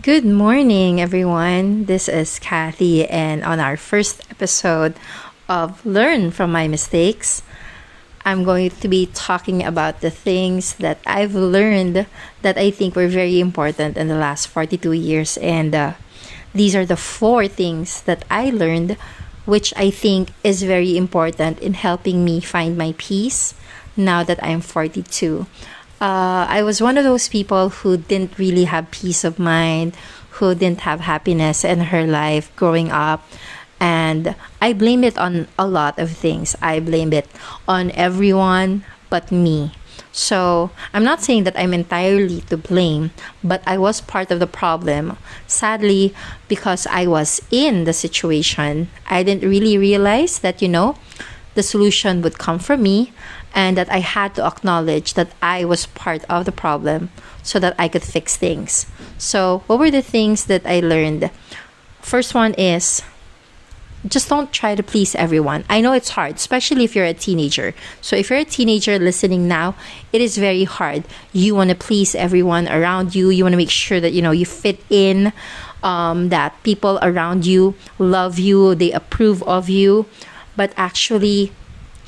Good morning, everyone. This is Kathy, and on our first episode of Learn from My Mistakes, I'm going to be talking about the things that I've learned that I think were very important in the last 42 years. And these are the four things that I learned, which I think is very important in helping me find my peace now that I'm 42. I was one of those people who didn't really have peace of mind, who didn't have happiness in her life growing up. And I blame it on a lot of things. I blame it on everyone but me. So I'm not saying that I'm entirely to blame, but I was part of the problem. Sadly, because I was in the situation, I didn't really realize that, the solution would come from me, and that I had to acknowledge that I was part of the problem so that I could fix things. So, what were the things that I learned? First one is just don't try to please everyone. I know it's hard, especially if you're a teenager. So, if you're a teenager listening now, it is very hard. You want to please everyone around you. You want to make sure that you fit in, that people around you love you, they approve of you. But actually,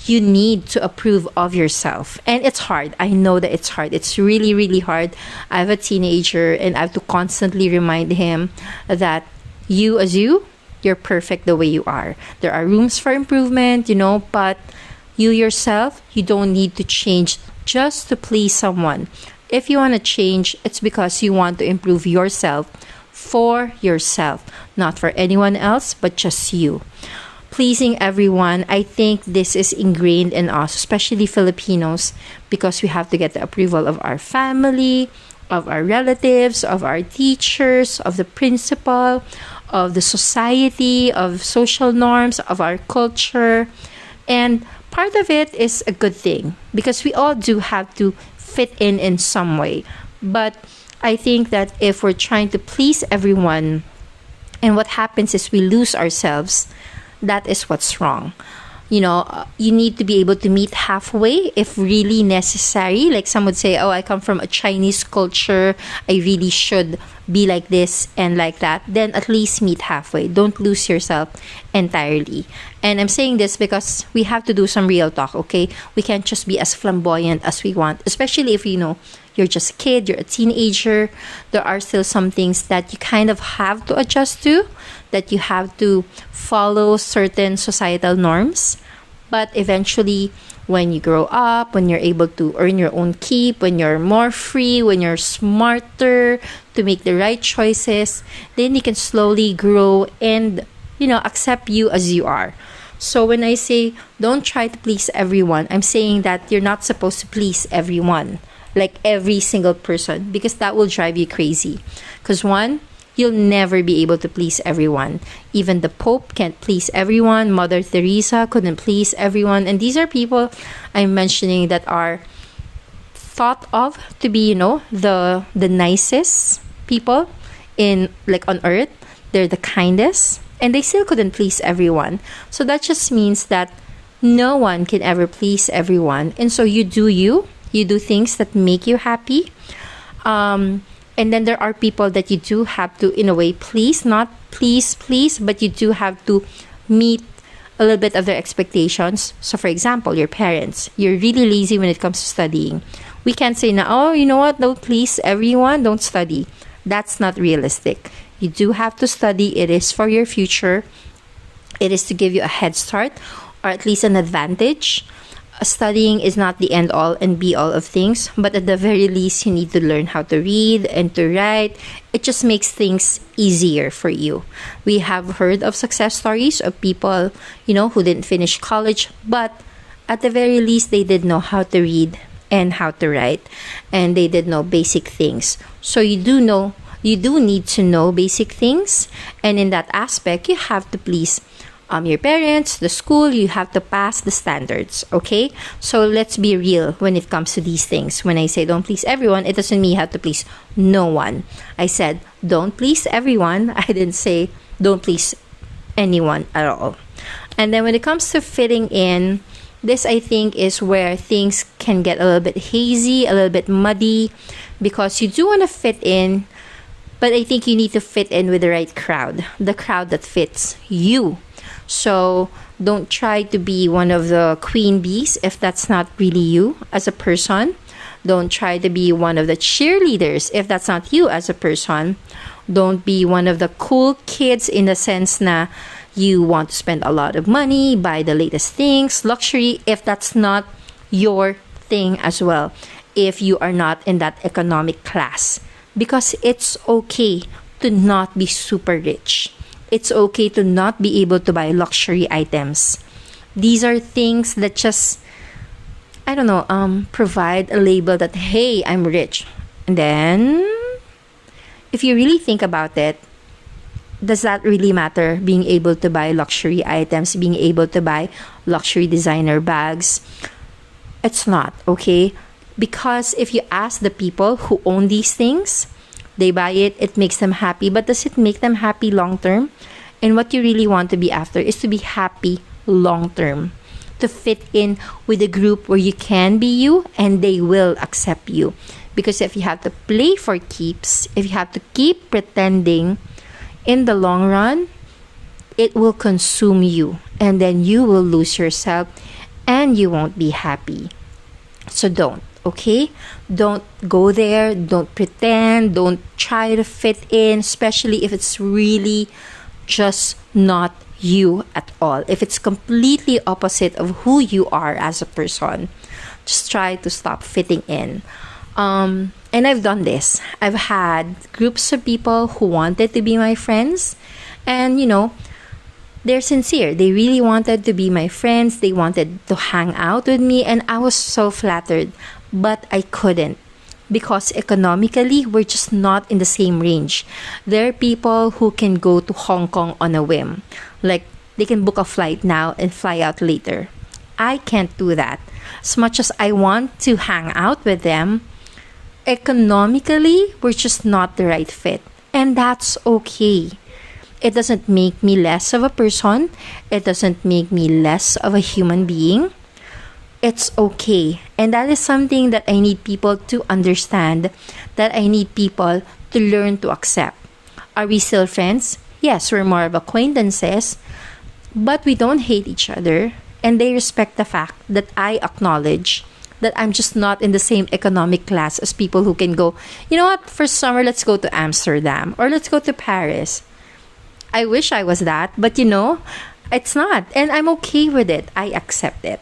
you need to approve of yourself. And it's hard. I know that it's hard. It's really, really hard. I have a teenager and I have to constantly remind him that you as you're perfect the way you are. There are rooms for improvement, but you yourself, you don't need to change just to please someone. If you want to change, it's because you want to improve yourself for yourself, not for anyone else, but just you. Pleasing everyone, I think this is ingrained in us, especially Filipinos, because we have to get the approval of our family, of our relatives, of our teachers, of the principal, of the society, of social norms, of our culture. And part of it is a good thing because we all do have to fit in some way. But I think that if we're trying to please everyone, and what happens is we lose ourselves, that is what's wrong. You need to be able to meet halfway if really necessary. Like some would say, oh, I come from a Chinese culture, I really should be like this and like that. Then at least meet halfway. Don't lose yourself entirely. And I'm saying this because we have to do some real talk, okay? We can't just be as flamboyant as we want, especially if you're just a kid, you're a teenager. There are still some things that you kind of have to adjust to, that you have to follow certain societal norms. But eventually, when you grow up, when you're able to earn your own keep, when you're more free, when you're smarter to make the right choices, then you can slowly grow and, accept you as you are. So when I say don't try to please everyone, I'm saying that you're not supposed to please everyone, like every single person, because that will drive you crazy. Because one, you'll never be able to please everyone. Even the Pope can't please everyone. Mother Teresa couldn't please everyone. And these are people I'm mentioning that are thought of to be, the nicest people on earth. They're the kindest. And they still couldn't please everyone. So that just means that no one can ever please everyone. And so you do you. You do things that make you happy. And then there are people that you do have to, in a way, please, not please, but you do have to meet a little bit of their expectations. So, for example, your parents, you're really lazy when it comes to studying. We can't say, now, oh, you know what, don't please everyone, don't study. That's not realistic. You do have to study. It is for your future. It is to give you a head start or at least an advantage. Studying is not the end all and be all of things, but at the very least, you need to learn how to read and to write. It just makes things easier for you. We have heard of success stories of people, who didn't finish college, but at the very least, they did know how to read and how to write, and they did know basic things. So you do need to know basic things, and in that aspect, you have to please your parents, the school. You have to pass the standards, okay? So let's be real when it comes to these things. When I say don't please everyone, it doesn't mean you have to please no one. I said don't please everyone. I didn't say don't please anyone at all. And then when it comes to fitting in, this I think is where things can get a little bit hazy, a little bit muddy, because you do want to fit in But I think you need to fit in with the right crowd, the crowd that fits you. So don't try to be one of the queen bees if that's not really you as a person. Don't try to be one of the cheerleaders if that's not you as a person. Don't be one of the cool kids in the sense na you want to spend a lot of money, buy the latest things, luxury, if that's not your thing as well. If you are not in that economic class. Because it's okay to not be super rich. It's okay to not be able to buy luxury items. These are things that just, I don't know, provide a label that, hey, I'm rich. And then, if you really think about it, does that really matter? Being able to buy luxury items, being able to buy luxury designer bags? It's not, okay? Because if you ask the people who own these things, they buy it, it makes them happy. But does it make them happy long term? And what you really want to be after is to be happy long term. To fit in with a group where you can be you and they will accept you. Because if you have to play for keeps, if you have to keep pretending, in the long run, it will consume you. And then you will lose yourself and you won't be happy. So don't. Okay? Don't go there. Don't pretend. Don't try to fit in, especially if it's really just not you at all. If it's completely opposite of who you are as a person, just try to stop fitting in. And I've done this. I've had groups of people who wanted to be my friends, and they're sincere. They really wanted to be my friends. They wanted to hang out with me, and I was so flattered. But I couldn't because economically, we're just not in the same range. There are people who can go to Hong Kong on a whim. Like, they can book a flight now and fly out later. I can't do that. As much as I want to hang out with them, economically, we're just not the right fit. And that's okay. It doesn't make me less of a person. It doesn't make me less of a human being. It's okay. And that is something that I need people to understand, that I need people to learn to accept. Are we still friends? Yes, we're more of acquaintances, but we don't hate each other, and they respect the fact that I acknowledge that I'm just not in the same economic class as people who can go, you know what, for summer, let's go to Amsterdam or let's go to Paris. I wish I was that, but it's not. And I'm okay with it. I accept it.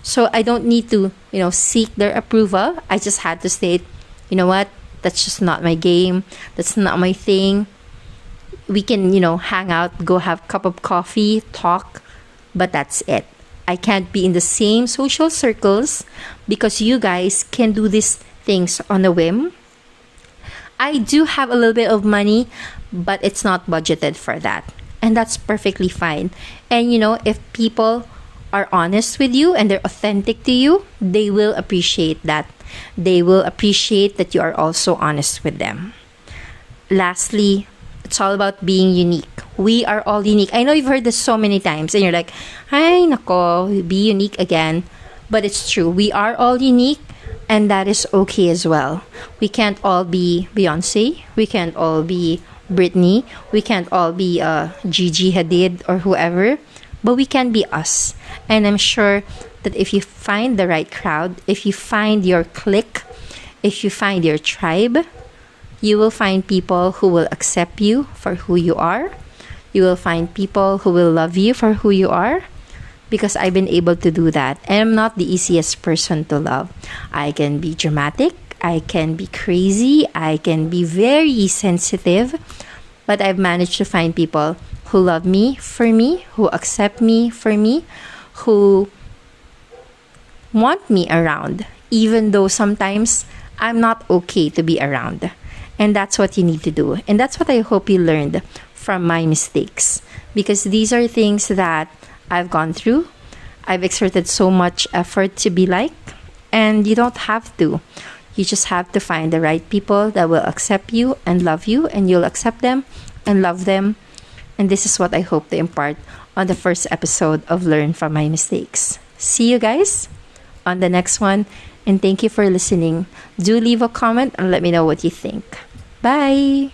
So I don't need to, seek their approval. I just had to state, you know what, that's just not my game. That's not my thing. We can, hang out, go have a cup of coffee, talk, but that's it. I can't be in the same social circles because you guys can do these things on a whim. I do have a little bit of money, but it's not budgeted for that. And that's perfectly fine. And, if people are honest with you and they're authentic to you, they will appreciate that. They will appreciate that you are also honest with them. Lastly, it's all about being unique. We are all unique. I know you've heard this so many times and you're like, ay nako, be unique again. But it's true. We are all unique and that is okay as well. We can't all be Beyonce. We can't all be Britney. We can't all be Gigi Hadid or whoever. But we can be us. And I'm sure that if you find the right crowd, if you find your clique, if you find your tribe, you will find people who will accept you for who you are. You will find people who will love you for who you are. Because I've been able to do that. And I'm not the easiest person to love. I can be dramatic. I can be crazy. I can be very sensitive. But I've managed to find people who love me for me, who accept me for me, who want me around, even though sometimes I'm not okay to be around. And that's what you need to do. And that's what I hope you learned from my mistakes. Because these are things that I've gone through. I've exerted so much effort to be like, and you don't have to. You just have to find the right people that will accept you and love you, and you'll accept them and love them. And this is what I hope to impart on the first episode of Learn from My Mistakes. See you guys on the next one. And thank you for listening. Do leave a comment and let me know what you think. Bye!